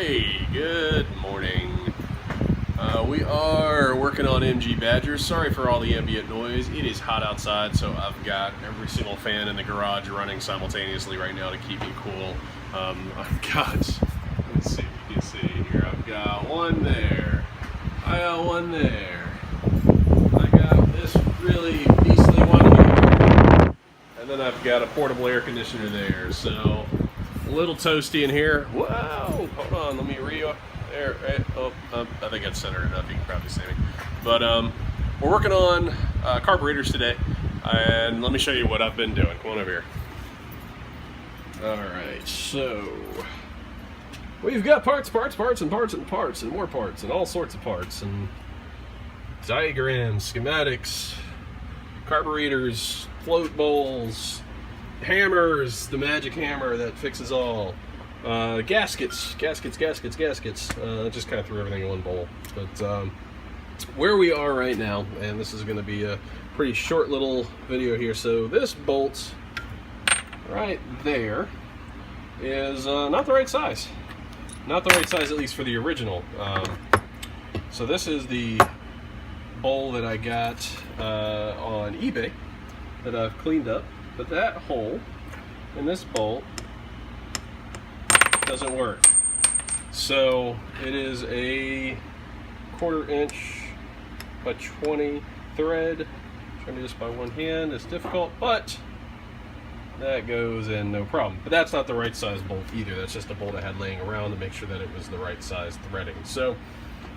Hey, good morning. We are working on MG Badgers. Sorry for all the ambient noise. It is hot outside, so I've got every single fan in the garage running simultaneously right now to keep me cool. I've got, let's see if you can see here, I've got one there. I got one there. I got this really beastly one here. And then I've got a portable air conditioner there. So a little toasty in here. Whoa! Hold on, let me there. Right. Oh, I think that's centered enough. You can probably see me. But we're working on carburetors today, and let me show you what I've been doing. Come on over here. All right, so we've got parts, and more parts, and all sorts of parts, and diagrams, schematics, carburetors, float bowls, hammers, the magic hammer that fixes all, gaskets. Just kind of threw everything in one bowl. But where we are right now, and this is going to be a pretty short little video here. So this bolt right there is not the right size. Not the right size, at least for the original. So this is the bowl that I got on eBay that I've cleaned up. But that hole in this bolt doesn't work. So it is a 1/4 inch by 20 thread. Trying to do this by one hand is difficult, but that goes in no problem. But that's not the right size bolt either. That's just a bolt I had laying around to make sure that it was the right size threading. So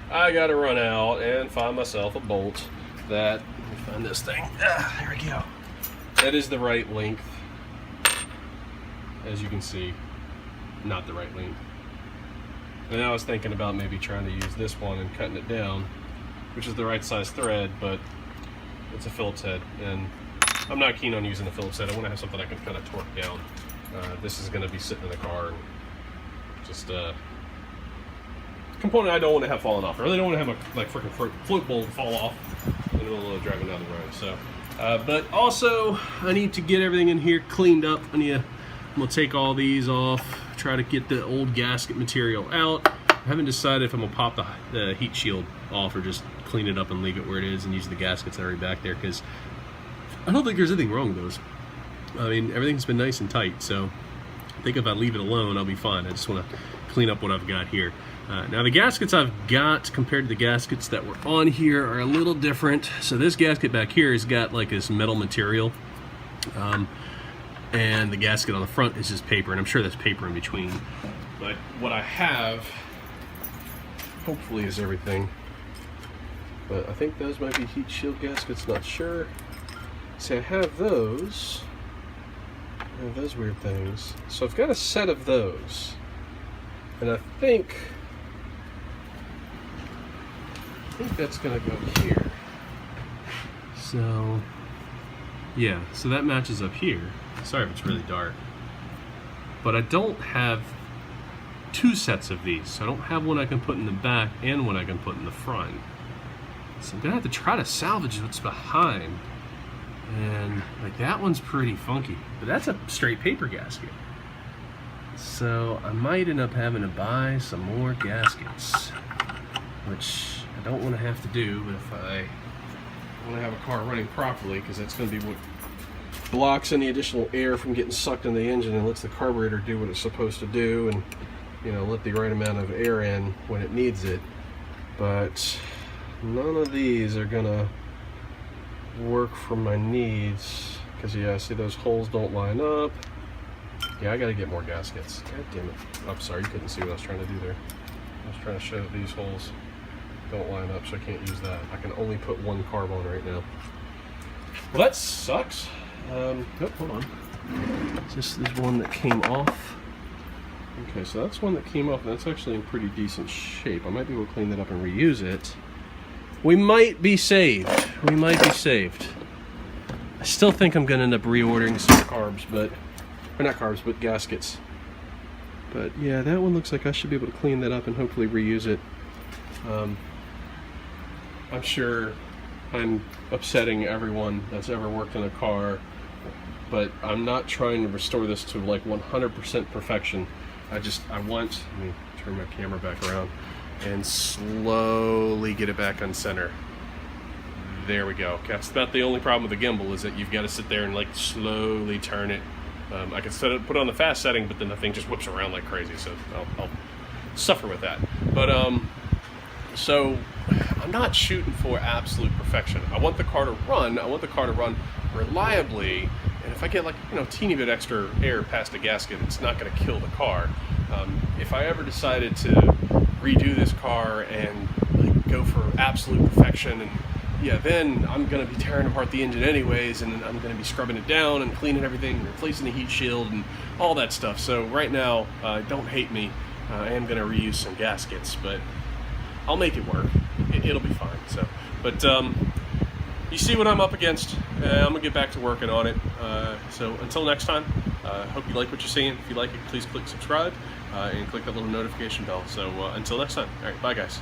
I got to run out and find myself a bolt that, let me find this thing. There we go. That is the right length. As you can see, not the right length. And I was thinking about maybe trying to use this one and cutting it down, which is the right size thread, but it's a Phillips head, and I'm not keen on using a Phillips head. I want to have something I can kind of torque down. This is going to be sitting in the car, and just component I don't want to have falling off. I really don't want to have a freaking float bowl fall off in the middle of driving down the road. So. But also, I need to get everything in here cleaned up. I'm gonna take all these off, try to get the old gasket material out. I haven't decided if I'm gonna pop the heat shield off or just clean it up and leave it where it is and use the gaskets that are back there, because I don't think there's anything wrong with those. I mean, everything's been nice and tight, so I think if I leave it alone, I'll be fine. I just want to clean up what I've got here. Now the gaskets I've got compared to the gaskets that were on here are a little different. So this gasket back here has got like this metal material, and the gasket on the front is just paper, and I'm sure there's paper in between. But what I have, hopefully, is everything. But I think those might be heat shield gaskets, not sure. See, I have those. I have those weird things. So I've got a set of those. And I think that's gonna go here. So yeah, so that matches up here. Sorry if it's really dark, but I don't have two sets of these. So I don't have one I can put in the back and one I can put in the front. So I'm gonna have to try to salvage what's behind. And like that one's pretty funky, but that's a straight paper gasket. So I might end up having to buy some more gaskets, which I don't want to have to do, but if I want to have a car running properly, because that's going to be what blocks any additional air from getting sucked in the engine and lets the carburetor do what it's supposed to do, and let the right amount of air in when it needs it. But none of these are going to work for my needs, because yeah, see, those holes don't line up. Yeah, I gotta get more gaskets. God damn it. I'm sorry, you couldn't see what I was trying to do there. I was trying to show that these holes don't line up, so I can't use that. I can only put one carb on right now. Well, that sucks. Oh, hold on. This is one that came off. Okay, so that's one that came off, and that's actually in pretty decent shape. I might be able to clean that up and reuse it. We might be saved. We might be saved. I still think I'm gonna end up reordering some carbs, but or not carbs, but gaskets. But yeah, that one looks like I should be able to clean that up and hopefully reuse it. I'm sure I'm upsetting everyone that's ever worked in a car, but I'm not trying to restore this to like 100% perfection. I want, let me turn my camera back around and slowly get it back on center. There we go. That's about the only problem with the gimbal, is that you've got to sit there and like slowly turn it. I can put it on the fast setting, but then the thing just whips around like crazy, so I'll suffer with that. But so I'm not shooting for absolute perfection. I want the car to run. I want the car to run reliably, and if I get like, you know, teeny bit extra air past a gasket, it's not going to kill the car. If I ever decided to redo this car and like go for absolute perfection, and yeah, then I'm going to be tearing apart the engine anyways, and I'm going to be scrubbing it down and cleaning everything, and replacing the heat shield and all that stuff. So right now, don't hate me, I am going to reuse some gaskets, but I'll make it work. It'll be fine. So, but you see what I'm up against. I'm going to get back to working on it. So until next time, hope you like what you're seeing. If you like it, please click subscribe and click that little notification bell. So until next time, all right, bye guys.